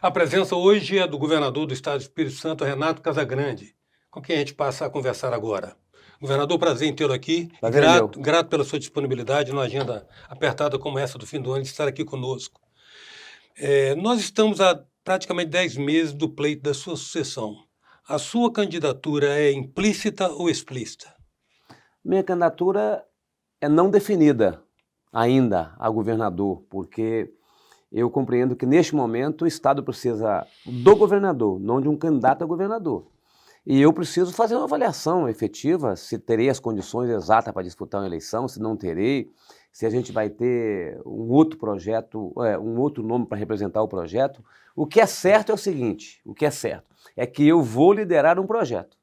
A presença hoje é do governador do estado do Espírito Santo, Renato Casagrande, com quem a gente passa a conversar agora. Governador, prazer em tê-lo aqui e Prazer é meu. grato pela sua disponibilidade numa agenda apertada como essa do fim do ano de estar aqui conosco. Nós estamos há praticamente 10 meses do pleito da sua sucessão. A sua candidatura é implícita ou explícita? Minha candidatura é não definida ainda a governador, porque eu compreendo que neste momento o Estado precisa do governador, não de um candidato a governador. E eu preciso fazer uma avaliação efetiva, se terei as condições exatas para disputar uma eleição, se não terei, se a gente vai ter um outro projeto, um outro nome para representar o projeto. O que é certo é o seguinte, o que é certo é que eu vou liderar um projeto.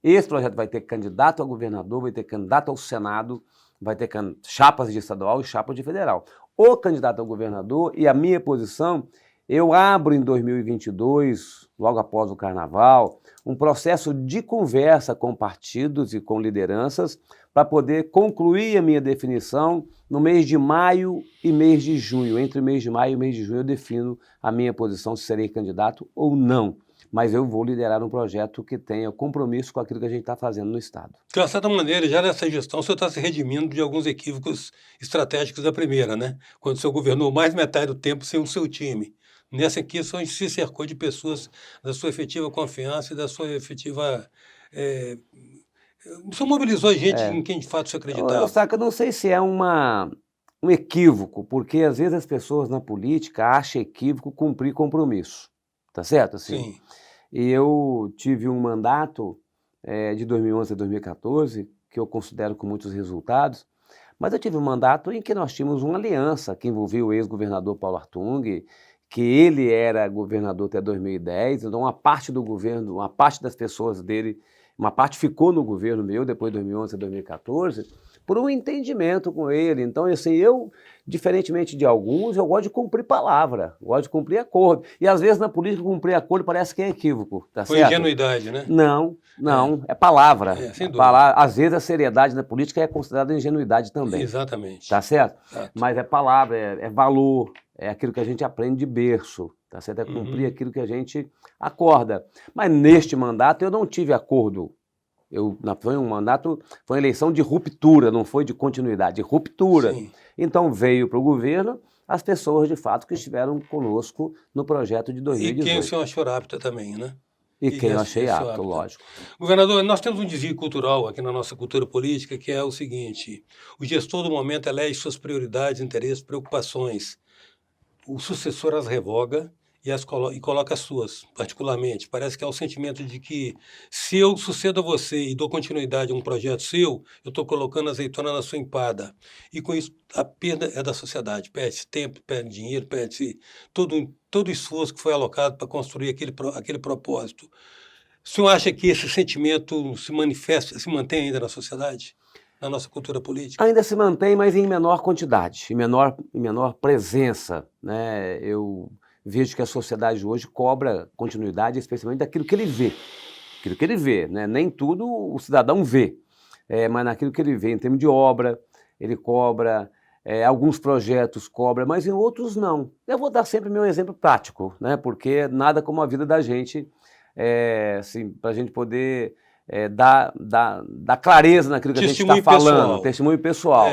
Esse projeto vai ter candidato a governador, vai ter candidato ao Senado, vai ter chapas de estadual e chapas de federal. O candidato ao governador e a minha posição, eu abro em 2022, logo após o Carnaval, um processo de conversa com partidos e com lideranças para poder concluir a minha definição no mês de maio e mês de junho. Entre o mês de maio e o mês de junho eu defino a minha posição se serei candidato ou não. Mas eu vou liderar um projeto que tenha compromisso com aquilo que a gente está fazendo no Estado. De uma certa maneira, já nessa gestão, o senhor está se redimindo de alguns equívocos estratégicos da primeira, né? Quando o senhor governou mais metade do tempo sem o seu time. Nessa aqui, o senhor se cercou de pessoas da sua efetiva confiança e da sua efetiva... O senhor mobilizou gente em quem de fato o senhor acreditava. Eu não sei se é um equívoco, porque às vezes as pessoas na política acham equívoco cumprir compromisso. Tá certo? Assim, Sim. E eu tive um mandato de 2011 a 2014, que eu considero com muitos resultados, mas eu tive um mandato em que nós tínhamos uma aliança que envolvia o ex-governador Paulo Artung, que ele era governador até 2010, então uma parte do governo, uma parte das pessoas dele, uma parte ficou no governo meu depois de 2011 a 2014, por um entendimento com ele. Então, assim, eu, diferentemente de alguns, eu gosto de cumprir palavra, gosto de cumprir acordo. E às vezes na política cumprir acordo parece que é equívoco, tá Foi certo? ingenuidade, né? Não, é palavra. Sem dúvida. Às vezes a seriedade na política é considerada ingenuidade também. Exatamente. Tá certo? Exato. Mas é palavra, é valor, é aquilo que a gente aprende de berço, tá certo? É cumprir aquilo que a gente acorda. Mas neste mandato eu não tive acordo. Foi um mandato, foi uma eleição de ruptura, não foi de continuidade, de ruptura. Sim. Então veio para o governo as pessoas de fato que estiveram conosco no projeto de 2018. E quem o senhor achou apto também, né? E quem eu achei apto, lógico. Governador, nós temos um desvio cultural aqui na nossa cultura política, que é o seguinte: o gestor do momento elege suas prioridades, interesses, preocupações. O sucessor as revoga e coloca as suas, particularmente. Parece que é o sentimento de que se eu sucedo a você e dou continuidade a um projeto seu, eu estou colocando azeitona na sua empada. E com isso, a perda é da sociedade. Perde-se tempo, perde dinheiro, perde-se todo o esforço que foi alocado para construir aquele propósito. O senhor acha que esse sentimento se manifesta, se mantém ainda na sociedade? Na nossa cultura política? Ainda se mantém, mas em menor quantidade, em menor presença, né? Eu vejo que a sociedade hoje cobra continuidade, especialmente daquilo que ele vê. Aquilo que ele vê, né? Nem tudo o cidadão vê, mas naquilo que ele vê em termos de obra, ele cobra, alguns projetos cobra, mas em outros não. Eu vou dar sempre meu exemplo prático, né? Porque nada como a vida da gente, assim, para a gente poder dar clareza naquilo que a gente está falando, testemunho pessoal.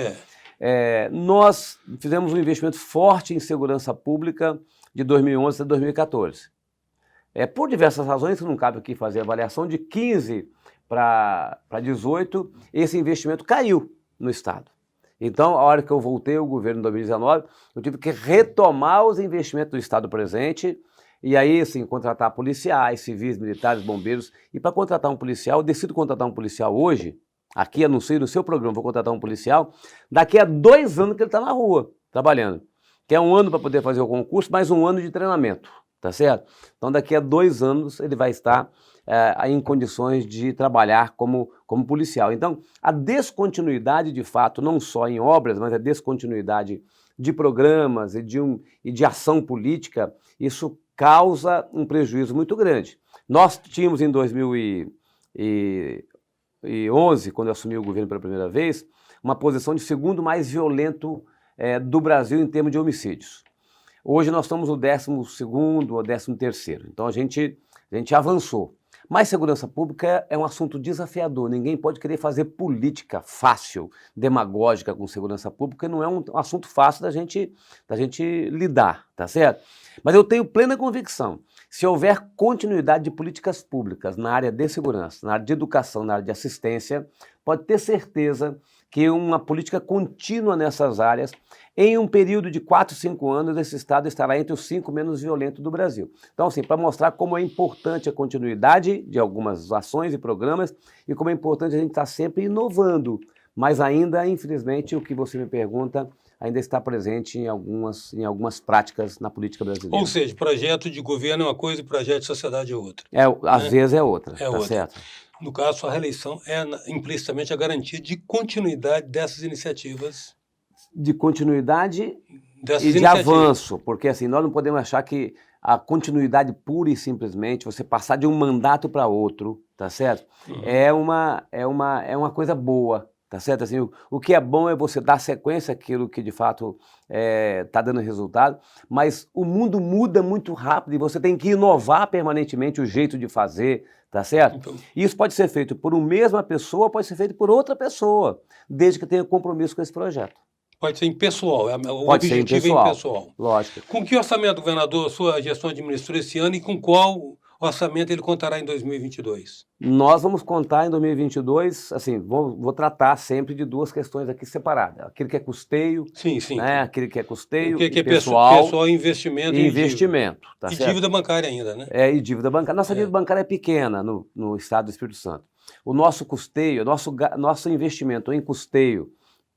Nós fizemos um investimento forte em segurança pública de 2011 a 2014. Por diversas razões, que não cabe aqui fazer avaliação, de 15 para 18, esse investimento caiu no Estado. Então, a hora que eu voltei ao governo em 2019, eu tive que retomar os investimentos do Estado presente, e aí, assim, contratar policiais, civis, militares, bombeiros. E para contratar um policial, eu decido contratar um policial hoje, aqui anuncio no seu programa, vou contratar um policial, daqui a 2 anos que ele está na rua, trabalhando. Que é 1 ano para poder fazer o concurso, mais 1 ano de treinamento, tá certo? Então daqui a 2 anos ele vai estar em condições de trabalhar como policial. Então a descontinuidade de fato, não só em obras, mas a descontinuidade de programas e de ação política, isso causa um prejuízo muito grande. Nós tínhamos em 2011, quando eu assumi o governo pela primeira vez, uma posição de segundo mais violento do Brasil em termos de homicídios. Hoje nós estamos no 12º ou 13º, então a gente avançou. Mas segurança pública é um assunto desafiador, ninguém pode querer fazer política fácil, demagógica com segurança pública, não é um assunto fácil da gente lidar, tá certo? Mas eu tenho plena convicção, se houver continuidade de políticas públicas na área de segurança, na área de educação, na área de assistência, pode ter certeza que uma política contínua nessas áreas, em um período de 4, 5 anos, esse estado estará entre os 5 menos violentos do Brasil. Então, assim, para mostrar como é importante a continuidade de algumas ações e programas e como é importante a gente estar sempre inovando, mas ainda, infelizmente, o que você me pergunta ainda está presente em algumas práticas na política brasileira. Ou seja, projeto de governo é uma coisa e projeto de sociedade é outra. Às vezes é outra, É tá outra. certo? No caso, sua reeleição é implicitamente a garantia de continuidade dessas iniciativas. De continuidade e de avanço, porque assim, nós não podemos achar que a continuidade pura e simplesmente, você passar de um mandato para outro, tá certo? Uhum. É uma coisa boa, tá certo? Assim, o que é bom é você dar sequência àquilo que de fato está dando resultado, mas o mundo muda muito rápido e você tem que inovar permanentemente o jeito de fazer, tá certo? Então, Isso pode ser feito por uma mesma pessoa, pode ser feito por outra pessoa, desde que tenha compromisso com esse projeto. pode ser impessoal, o Pode ser objetivo é impessoal. Lógico. Com que orçamento, governador, sua gestão administrou esse ano e com qual orçamento ele contará em 2022? Nós vamos contar em 2022, assim, vou tratar sempre de duas questões aqui separadas. Aquilo que é custeio, Sim. né? Aquilo que é custeio, O que é pessoal, investimento e investimento. Tá e certo? dívida bancária ainda, né? E dívida bancária. Nossa dívida bancária é pequena no estado do Espírito Santo. O nosso custeio, nosso investimento em custeio,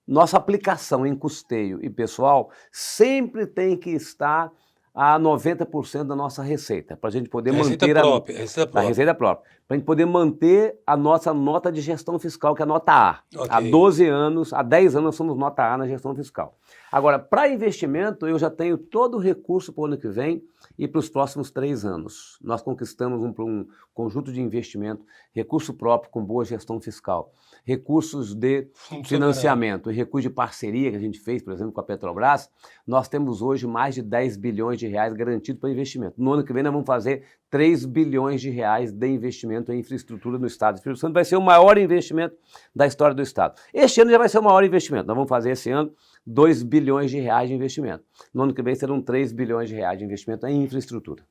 nossa aplicação em custeio e pessoal sempre tem que estar a 90% da nossa receita, para a gente poder manter a receita própria, para a gente poder manter a nossa nota de gestão fiscal, que é a nota A. Okay. Há 12 anos, há 10 anos nós somos nota A na gestão fiscal. Agora, para investimento, eu já tenho todo o recurso para o ano que vem e para os próximos 3 anos. Nós conquistamos um conjunto de investimento, recurso próprio com boa gestão fiscal, recursos de financiamento e recurso de parceria que a gente fez, por exemplo, com a Petrobras. Nós temos hoje mais de 10 bilhões de reais garantidos para investimento. No ano que vem nós vamos fazer 3 bilhões de reais de investimento em infraestrutura no estado do Espírito Santo. Vai ser o maior investimento da história do estado. Este ano já vai ser o maior investimento. Nós vamos fazer esse ano 2 bilhões de reais de investimento. No ano que vem serão 3 bilhões de reais de investimento em infraestrutura.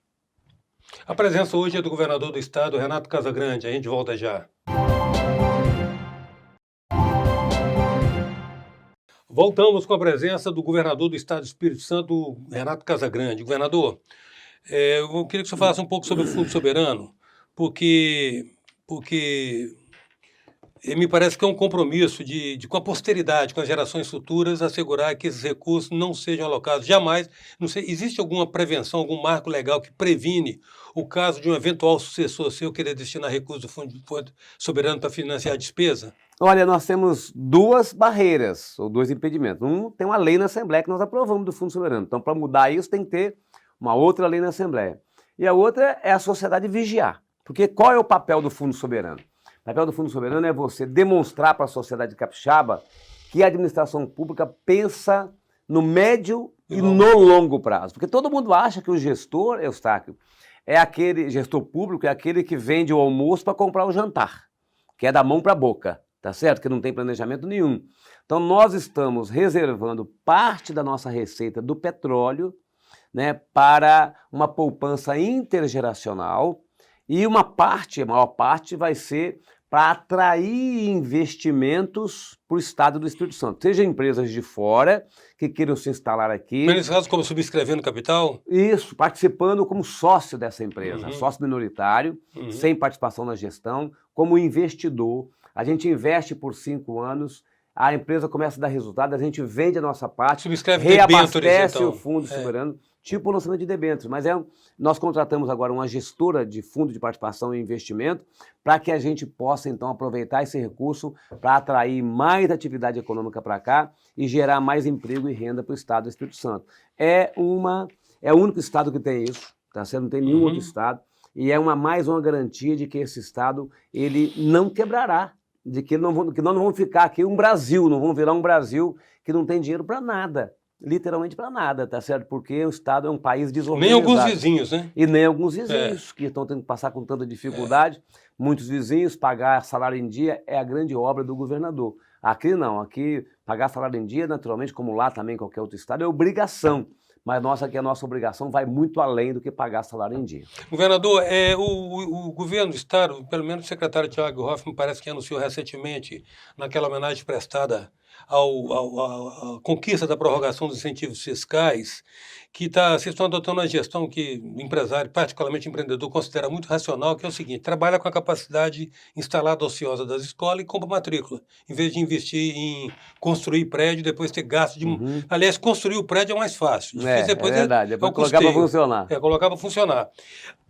A presença hoje é do governador do estado, Renato Casagrande. A gente volta já. Voltamos com a presença do governador do estado do Espírito Santo, Renato Casagrande. Governador, eu queria que você falasse um pouco sobre o Fundo Soberano, porque me parece que é um compromisso com a posteridade, com as gerações futuras, assegurar que esses recursos não sejam alocados jamais. Não sei, existe alguma prevenção, algum marco legal que previne o caso de um eventual sucessor seu querer destinar recursos do Fundo Soberano para financiar a despesa? Olha, nós temos 2 barreiras, ou 2 impedimentos. Tem uma lei na Assembleia que nós aprovamos do Fundo Soberano. Então, para mudar isso, tem que ter uma outra lei na Assembleia. E a outra é a sociedade vigiar. Porque qual é o papel do Fundo Soberano? O papel do Fundo Soberano é você demonstrar para a sociedade capixaba que a administração pública pensa no médio e no longo prazo. Porque todo mundo acha que o gestor, Eustáquio, é aquele gestor público, é aquele que vende o almoço para comprar o jantar, que é da mão para a boca, tá certo? Que não tem planejamento nenhum. Então nós estamos reservando parte da nossa receita do petróleo, né, para uma poupança intergeracional e uma parte, a maior parte, vai ser para atrair investimentos para o estado do Espírito Santo, seja empresas de fora que queiram se instalar aqui. Mas nesse caso, como subscrevendo capital? Isso, participando como sócio dessa empresa, sócio minoritário, sem participação na gestão, como investidor. A gente investe por 5 anos, a empresa começa a dar resultado, a gente vende a nossa parte, subscreve reabastece o fundo soberano, tipo o lançamento de debêntures. Mas nós contratamos agora uma gestora de fundo de participação e investimento para que a gente possa, então, aproveitar esse recurso para atrair mais atividade econômica para cá e gerar mais emprego e renda para o estado do Espírito Santo. É o único estado que tem isso, tá certo? Não tem nenhum outro estado. E é mais uma garantia de que esse estado ele não quebrará, de que nós não vamos ficar aqui um Brasil, não vamos virar um Brasil que não tem dinheiro para nada. literalmente para nada, tá certo? Porque o Estado é um país Nem desorganizado. alguns vizinhos, né? E nem alguns vizinhos que estão tendo que passar com tanta dificuldade. Muitos vizinhos, pagar salário em dia é a grande obra do governador. Aqui não, aqui pagar salário em dia, naturalmente, como lá também, qualquer outro estado, é obrigação. Mas aqui a nossa obrigação vai muito além do que pagar salário em dia. Governador, o governo do Estado, pelo menos o secretário Tiago Hoffmann, parece que anunciou recentemente, naquela homenagem prestada à conquista da prorrogação dos incentivos fiscais, que vocês estão adotando uma gestão que o empresário, particularmente empreendedor, considera muito racional, que é o seguinte: trabalha com a capacidade instalada ociosa das escolas e compra matrícula, em vez de investir em construir prédio e depois ter gasto de... Aliás, construir o prédio é mais fácil. Difícil depois verdade, depois o colocar para custeio. funcionar. Colocar para funcionar.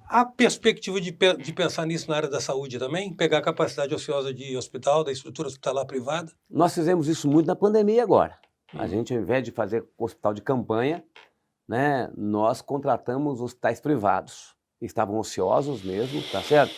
Há perspectiva de pensar nisso na área da saúde também? Pegar a capacidade ociosa de hospital, da estrutura hospitalar privada? Nós fizemos isso muito na pandemia agora. A gente, ao invés de fazer hospital de campanha, né, nós contratamos hospitais privados. Estavam ociosos mesmo, tá certo?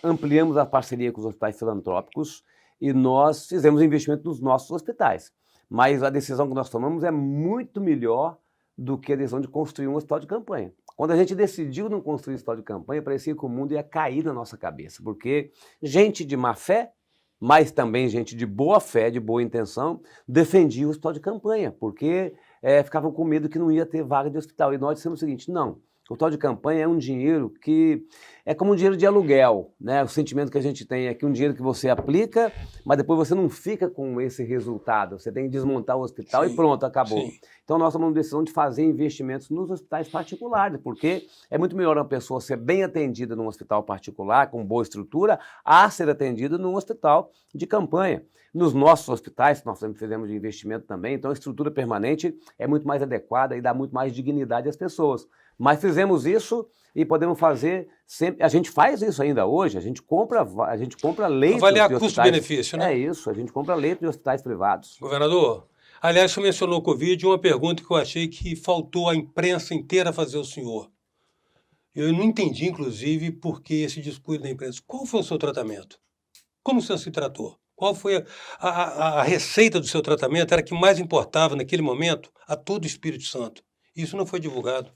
Ampliamos a parceria com os hospitais filantrópicos e nós fizemos investimento nos nossos hospitais. Mas a decisão que nós tomamos é muito melhor do que a decisão de construir um hospital de campanha. Quando a gente decidiu não construir um hospital de campanha, parecia que o mundo ia cair na nossa cabeça, porque gente de má fé, mas também gente de boa fé, de boa intenção, defendia o hospital de campanha, porque ficavam com medo que não ia ter vaga de hospital. E nós dissemos o seguinte: não, o hospital de campanha é um dinheiro que é como um dinheiro de aluguel, né? O sentimento que a gente tem é que um dinheiro que você aplica, mas depois você não fica com esse resultado. Você tem que desmontar o hospital e pronto, acabou. Sim. Então nós tomamos a decisão de fazer investimentos nos hospitais particulares, porque é muito melhor uma pessoa ser bem atendida num hospital particular, com boa estrutura, a ser atendida num hospital de campanha. Nos nossos hospitais, nós sempre fizemos de investimento também, então a estrutura permanente é muito mais adequada e dá muito mais dignidade às pessoas. Mas fizemos isso e podemos fazer sempre. A gente faz isso ainda hoje, a gente compra leitos. Avaliar custo-benefício, né? É isso, a gente compra leitos de hospitais privados. Governador, aliás, você mencionou o Covid, uma pergunta que eu achei que faltou a imprensa inteira fazer ao senhor. Eu não entendi, inclusive, por que esse descuido da imprensa. Qual foi o seu tratamento? Como o senhor se tratou? Qual foi a receita do seu tratamento? Era que mais importava naquele momento a todo o Espírito Santo. Isso não foi divulgado.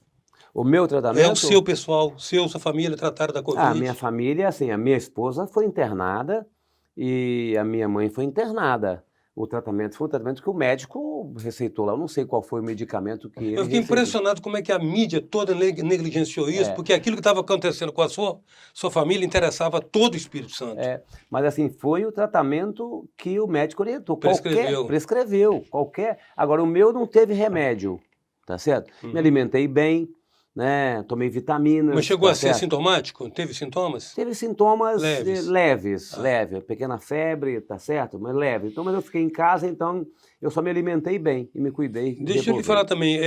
O meu tratamento? É o seu pessoal, sua família trataram da Covid? A minha família, assim, a minha esposa foi internada e a minha mãe foi internada. O tratamento foi um tratamento que o médico receitou lá. Eu não sei qual foi o medicamento que ele Eu fiquei receitou. impressionado como é que a mídia toda negligenciou isso, porque aquilo que estava acontecendo com a sua família interessava todo o Espírito Santo. Mas assim, foi o tratamento que o médico orientou. Prescreveu. Qualquer. Agora, o meu não teve remédio, tá certo? Me alimentei bem, né? Tomei vitaminas. Mas chegou tá a ser certo? sintomático? Teve sintomas? Teve sintomas leves. leve, pequena febre, tá certo? Mas leve. Então, mas eu fiquei em casa, então eu só me alimentei bem e me cuidei. Deixa eu lhe falar também,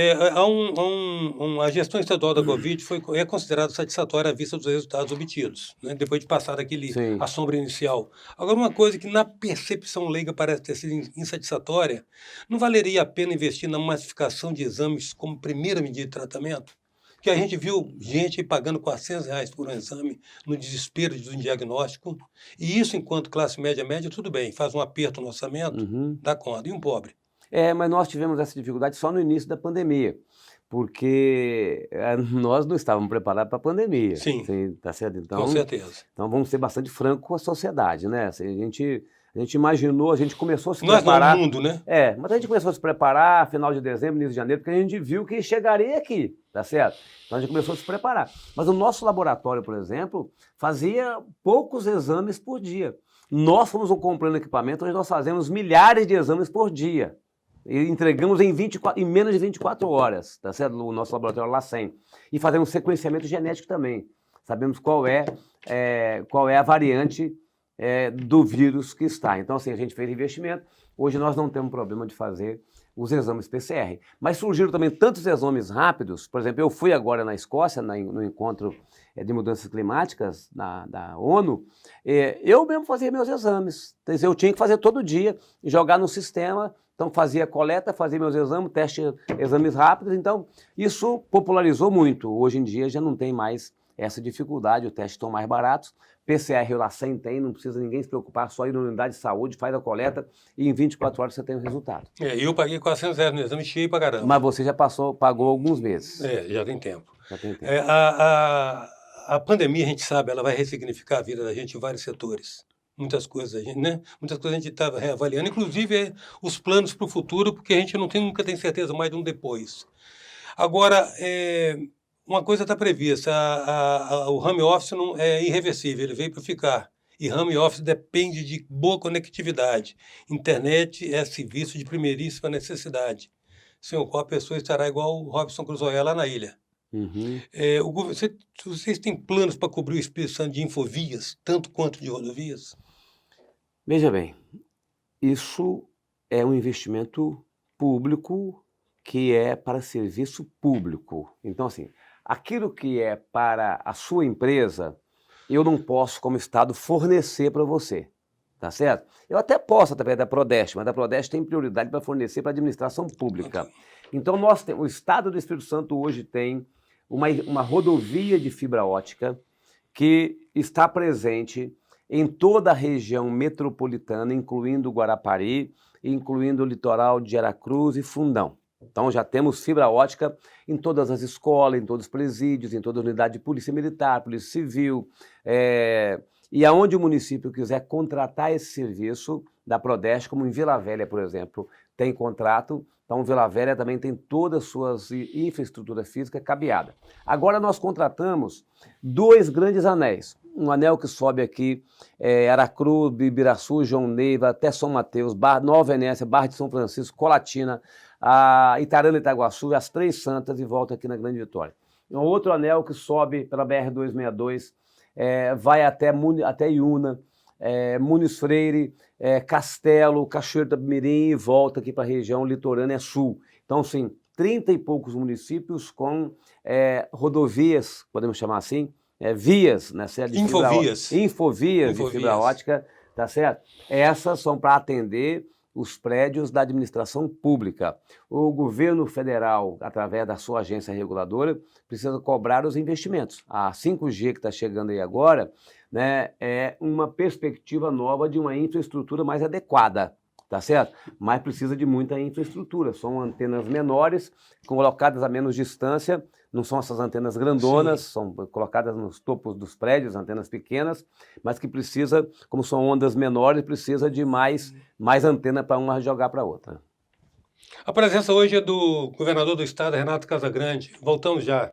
a gestão estadual da Covid é considerada satisfatória à vista dos resultados obtidos, né? Depois de passar a sombra inicial. Agora, uma coisa que na percepção leiga parece ter sido insatisfatória, não valeria a pena investir na massificação de exames como primeira medida de tratamento? Porque a gente viu gente pagando R$400 por um exame no desespero de um diagnóstico, e isso, enquanto classe média, tudo bem, faz um aperto no orçamento, dá conta. E um pobre? Mas nós tivemos essa dificuldade só no início da pandemia, porque nós não estávamos preparados para a pandemia. Sim, tá certo? Então, com certeza. Então vamos ser bastante francos com a sociedade, né? Assim, a gente imaginou, a gente começou a se preparar. Nós não, o mundo, né? Mas a gente começou a se preparar final de dezembro, início de janeiro, porque a gente viu que chegaria aqui, tá certo? Então a gente começou a se preparar. Mas o nosso laboratório, por exemplo, fazia poucos exames por dia. Nós fomos comprando equipamento onde nós fazemos milhares de exames por dia. E entregamos em menos de 24 horas, tá certo? O nosso laboratório LACEN. E fazemos sequenciamento genético também. Sabemos qual é a variante do vírus que está. Então, assim, a gente fez investimento. Hoje nós não temos problema de fazer os exames PCR. Mas surgiram também tantos exames rápidos. Por exemplo, eu fui agora na Escócia, no encontro de mudanças climáticas da ONU. Eu mesmo fazia meus exames. Quer dizer, eu tinha que fazer todo dia, jogar no sistema. Então, fazia coleta, fazia meus exames, exames rápidos. Então, isso popularizou muito. Hoje em dia já não tem mais essa dificuldade, os testes estão mais baratos, PCR lá 100 tem, não precisa ninguém se preocupar, só ir na unidade de saúde, faz a coleta e em 24 horas você tem o resultado. Eu paguei R$ 400 no exame, cheio pra caramba. Mas você já pagou alguns meses. Já tem tempo. Já tem tempo. A pandemia, a gente sabe, ela vai ressignificar a vida da gente em vários setores. Muitas coisas a gente, né? Muitas coisas a gente está reavaliando, inclusive os planos para o futuro, porque a gente nunca tem certeza mais de um depois. Agora, uma coisa está prevista, o home office não é irreversível, ele veio para ficar. E home office depende de boa conectividade. Internet é serviço de primeiríssima necessidade, sem o qual a pessoa estará igual o Robinson Crusoe lá na ilha. Uhum. Vocês têm planos para cobrir o Espírito Santo de infovias, tanto quanto de rodovias? Veja bem, isso é um investimento público que é para serviço público. Então, assim, aquilo que é para a sua empresa, eu não posso, como Estado, fornecer para você, tá certo? Eu até posso, através da Prodeste, mas a Prodeste tem prioridade para fornecer para a administração pública. Então, o Estado do Espírito Santo hoje tem uma rodovia de fibra ótica que está presente em toda a região metropolitana, incluindo Guarapari, incluindo o litoral de Aracruz e Fundão. Então já temos fibra ótica em todas as escolas, em todos os presídios, em toda a unidade de polícia militar, polícia civil, e aonde o município quiser contratar esse serviço da Prodeste, como em Vila Velha, por exemplo, tem contrato. Então, Vila Velha também tem todas as suas infraestrutura física cabeada. Agora nós contratamos 2 grandes anéis. Um anel que sobe aqui, Aracruz, Ibiraçu, João Neiva, até São Mateus, Nova Venécia, Barra de São Francisco, Colatina, Itarana e Itaguaçu, as 3 Santas e volta aqui na Grande Vitória. Um outro anel que sobe pela BR-262, vai até Iuna, Muniz Freire, Castelo, Cachoeiro da Mirim e volta aqui para a região litorânea sul. Então, sim, 30 e poucos municípios com rodovias, podemos chamar assim, vias, né, certo? Infovias de fibra ótica, tá certo? Essas são para atender os prédios da administração pública. O governo federal, através da sua agência reguladora, precisa cobrar os investimentos. A 5G que está chegando aí agora, né, é uma perspectiva nova de uma infraestrutura mais adequada, tá certo? Mas precisa de muita infraestrutura. São antenas menores, colocadas a menos distância, não são essas antenas grandonas, sim, são colocadas nos topos dos prédios, antenas pequenas, mas que precisa, como são ondas menores, precisa de mais antena para uma jogar para a outra. A presença hoje é do governador do estado, Renato Casagrande. Voltamos já.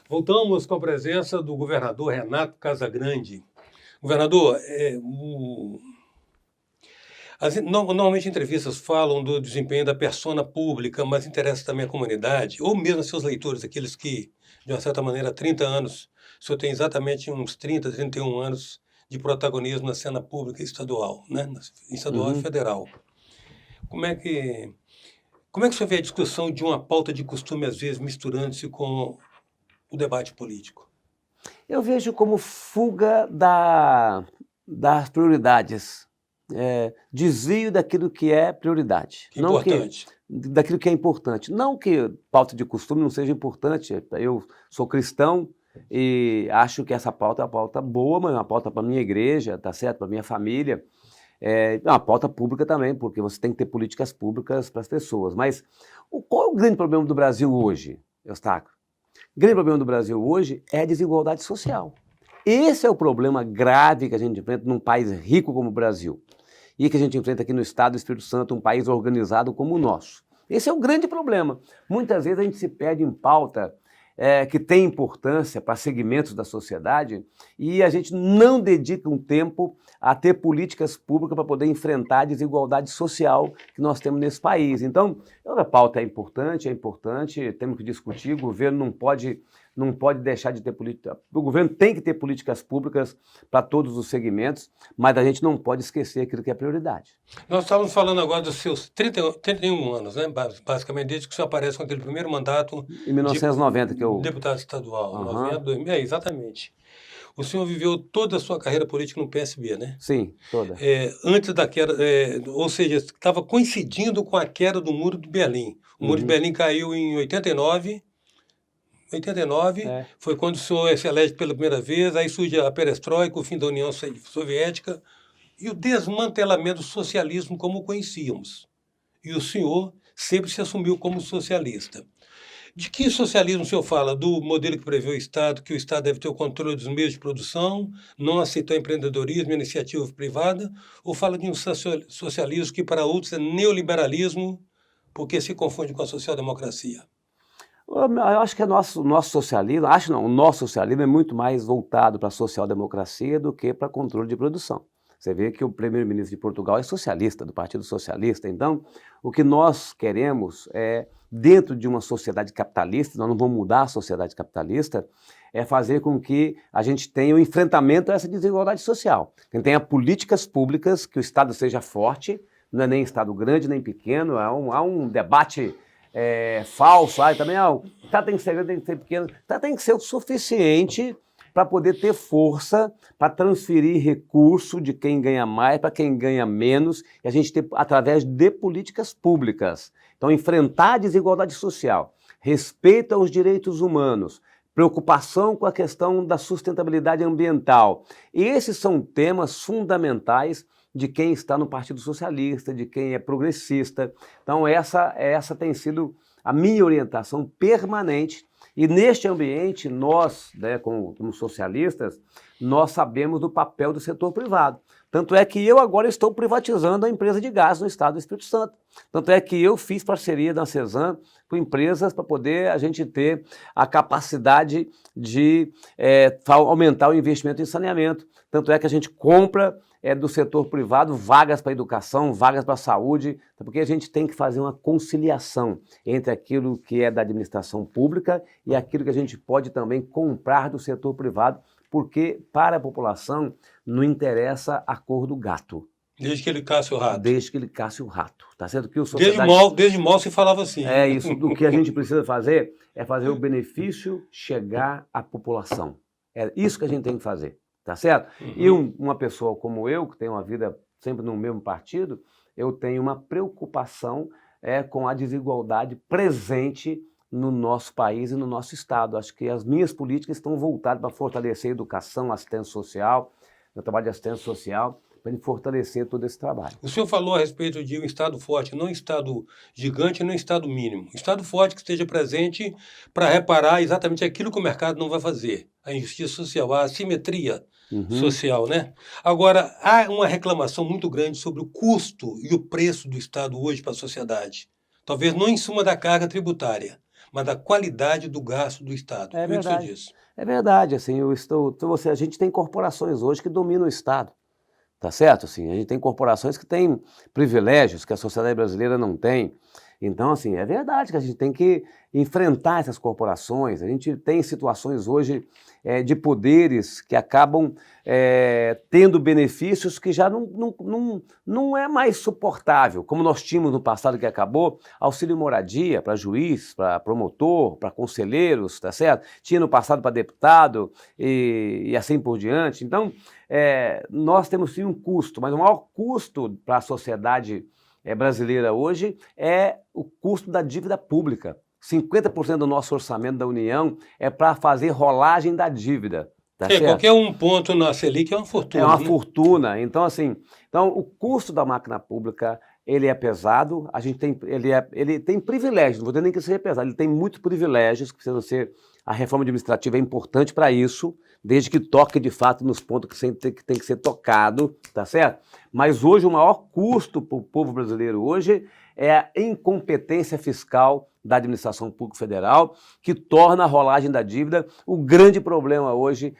Voltamos com a presença do governador Renato Casagrande. Governador, normalmente entrevistas falam do desempenho da persona pública, mas interessa também a comunidade, ou mesmo seus leitores, aqueles que, de uma certa maneira, há 30 anos, o senhor tem exatamente uns 30, 31 anos de protagonismo na cena pública estadual, né? Estadual e federal. Como é que o senhor vê a discussão de uma pauta de costume, às vezes, misturando-se com o debate político? Eu vejo como fuga das prioridades, desvio daquilo que é prioridade. Importante. Daquilo que é importante. Não que pauta de costume não seja importante, eu sou cristão e acho que essa pauta é uma pauta boa, mas é uma pauta para a minha igreja, tá certo? Para a minha família. É uma pauta pública também, porque você tem que ter políticas públicas para as pessoas. Mas qual é o grande problema do Brasil hoje, Eustáquio? O grande problema do Brasil hoje é a desigualdade social. Esse é o problema grave que a gente enfrenta num país rico como o Brasil. E que a gente enfrenta aqui no estado do Espírito Santo, um país organizado como o nosso. Esse é o grande problema. Muitas vezes a gente se perde em pauta que tem importância para segmentos da sociedade e a gente não dedica um tempo a ter políticas públicas para poder enfrentar a desigualdade social que nós temos nesse país. Então, a pauta é importante, temos que discutir, o governo não pode deixar de ter política. O governo tem que ter políticas públicas para todos os segmentos, mas a gente não pode esquecer aquilo que é prioridade. Nós estávamos falando agora dos seus 31 anos, né? Basicamente, desde que o senhor aparece com aquele primeiro mandato... Em 1990 que eu... Deputado estadual, 90, 2000, exatamente. O senhor viveu toda a sua carreira política no PSB, né? Sim, toda. Antes da queda, ou seja, estava coincidindo com a queda do Muro de Berlim. O Muro de Berlim caiu em 89. 89 foi quando o senhor se elege pela primeira vez, aí surge a perestroika, o fim da União Soviética e o desmantelamento do socialismo como o conhecíamos. E o senhor sempre se assumiu como socialista. De que socialismo o senhor fala? Do modelo que prevê o Estado, que o Estado deve ter o controle dos meios de produção, não aceitar empreendedorismo e iniciativa privada, ou fala de um socialismo que para outros é neoliberalismo, porque se confunde com a social-democracia? Eu acho que o nosso socialismo, o nosso socialismo é muito mais voltado para a social-democracia do que para controle de produção. Você vê que o primeiro-ministro de Portugal é socialista, do Partido Socialista. Então, o que nós queremos é, dentro de uma sociedade capitalista, nós não vamos mudar a sociedade capitalista, é fazer com que a gente tenha o enfrentamento a essa desigualdade social. Que tenha políticas públicas, que o Estado seja forte, não é nem Estado grande nem pequeno, há um debate falso, também o Estado tem que ser grande, tem que ser pequeno, o Estado tem que ser o suficiente para poder ter força para transferir recurso de quem ganha mais para quem ganha menos, e a gente ter através de políticas públicas. Então, enfrentar a desigualdade social, respeito aos direitos humanos, preocupação com a questão da sustentabilidade ambiental. E esses são temas fundamentais de quem está no Partido Socialista, de quem é progressista. Então, essa tem sido a minha orientação permanente. E neste ambiente, nós, como socialistas, nós sabemos do papel do setor privado. Tanto é que eu agora estou privatizando a empresa de gás no estado do Espírito Santo. Tanto é que eu fiz parceria da CESAM com empresas para poder a gente ter a capacidade de aumentar o investimento em saneamento. Tanto é que a gente compra do setor privado vagas para educação, vagas para saúde, porque a gente tem que fazer uma conciliação entre aquilo que é da administração pública e aquilo que a gente pode também comprar do setor privado, porque para a população não interessa a cor do gato. Desde que ele casse o rato. Desde que ele casse o rato, tá certo? Que desde mal se falava assim. É isso, o que a gente precisa fazer é fazer o benefício chegar à população. É isso que a gente tem que fazer. Tá certo? E uma pessoa como eu, que tem uma vida sempre no mesmo partido, eu tenho uma preocupação com a desigualdade presente no nosso país e no nosso estado. Acho que as minhas políticas estão voltadas para fortalecer a educação, assistência social, o trabalho de assistência social, para fortalecer todo esse trabalho. O senhor falou a respeito de um Estado forte, não um Estado gigante, não um Estado mínimo. Um Estado forte que esteja presente para reparar exatamente aquilo que o mercado não vai fazer. A injustiça social, a assimetria social, né? Agora, há uma reclamação muito grande sobre o custo e o preço do Estado hoje para a sociedade. Talvez não em suma da carga tributária, mas da qualidade do gasto do Estado. É verdade. É verdade. Assim, a gente tem corporações hoje que dominam o Estado. Tá certo? Assim, a gente tem corporações que têm privilégios que a sociedade brasileira não tem. Então, assim, é verdade que a gente tem que enfrentar essas corporações. A gente tem situações hoje de poderes que acabam tendo benefícios que já não é mais suportável, como nós tínhamos no passado que acabou, auxílio moradia para juiz, para promotor, para conselheiros, tá certo? Tinha no passado para deputado e assim por diante. Então, nós temos sim um custo, mas o maior custo para a sociedade brasileira hoje é o custo da dívida pública. 50% do nosso orçamento da União é para fazer rolagem da dívida. Tá certo? Qualquer um ponto na Selic é uma fortuna. É uma fortuna. Então, assim, o custo da máquina pública, ele é pesado, ele tem privilégios, não vou dizer nem que seja pesado, ele tem muitos privilégios que precisam ser. A reforma administrativa é importante para isso, desde que toque de fato nos pontos que tem que ser tocado, tá certo? Mas hoje o maior custo para o povo brasileiro hoje é a incompetência fiscal da administração pública federal, que torna a rolagem da dívida o grande problema hoje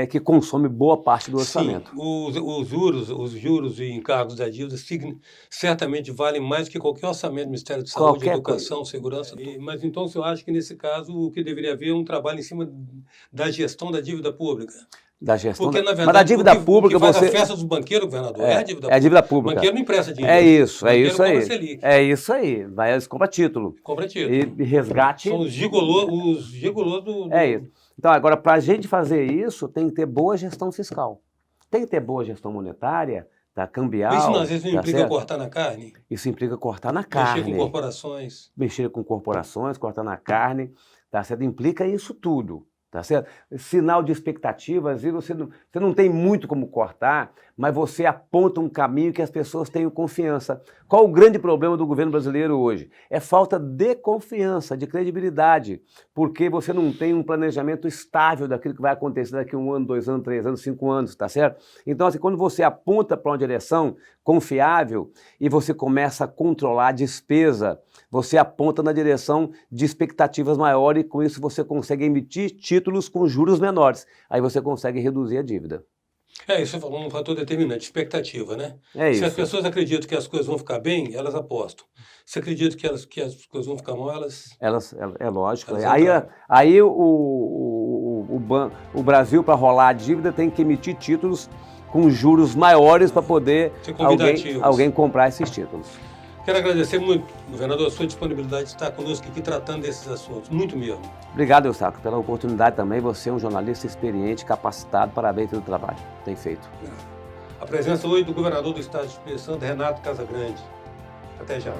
que consome boa parte do orçamento. Sim, os juros e encargos da dívida certamente valem mais que qualquer orçamento do Ministério de Saúde, Educação, Segurança. Mas então o senhor acha que nesse caso o que deveria haver é um trabalho em cima da gestão da dívida pública? Da gestão porque, na verdade, mas a dívida pública o que faz a festa dos banqueiros, governador, é a dívida pública. É a dívida pública. O banqueiro não empresta dinheiro. É isso aí. Selic. É isso aí. Vai, eles compram título. Compra título. E resgate. São os gigolôs do... É isso. Então, agora, para a gente fazer isso, tem que ter boa gestão fiscal. Tem que ter boa gestão monetária, tá? Cambial. Mas isso às vezes não tá implica certo? cortar na carne? Isso implica cortar na Mexer carne. com corporações? Mexer com corporações, cortar na carne, tá certo? Implica isso tudo. Tá certo? Sinal de expectativas, e você não tem muito como cortar, mas você aponta um caminho que as pessoas tenham confiança. Qual o grande problema do governo brasileiro hoje? É falta de confiança, de credibilidade, porque você não tem um planejamento estável daquilo que vai acontecer daqui a 1 ano, 2 anos, 3 anos, 5 anos, tá certo? Então, assim, quando você aponta para uma direção confiável e você começa a controlar a despesa, você aponta na direção de expectativas maiores e com isso você consegue emitir títulos com juros menores. Aí você consegue reduzir a dívida. Isso você falou um fator determinante, expectativa, né? É Se as isso. pessoas acreditam que as coisas vão ficar bem, elas apostam. Se acreditam que as coisas vão ficar mal, É lógico. elas Aí, entraram. aí o Brasil, para rolar a dívida, tem que emitir títulos com juros maiores para poder Ser convidativos. alguém comprar esses títulos. Quero agradecer muito, governador, a sua disponibilidade de estar conosco aqui tratando desses assuntos. Muito mesmo. Obrigado, Eustáquio, pela oportunidade também. Você é um jornalista experiente, capacitado. Parabéns pelo trabalho que tem feito. A presença hoje do governador do estado do Espírito Santo, Renato Casagrande. Até já.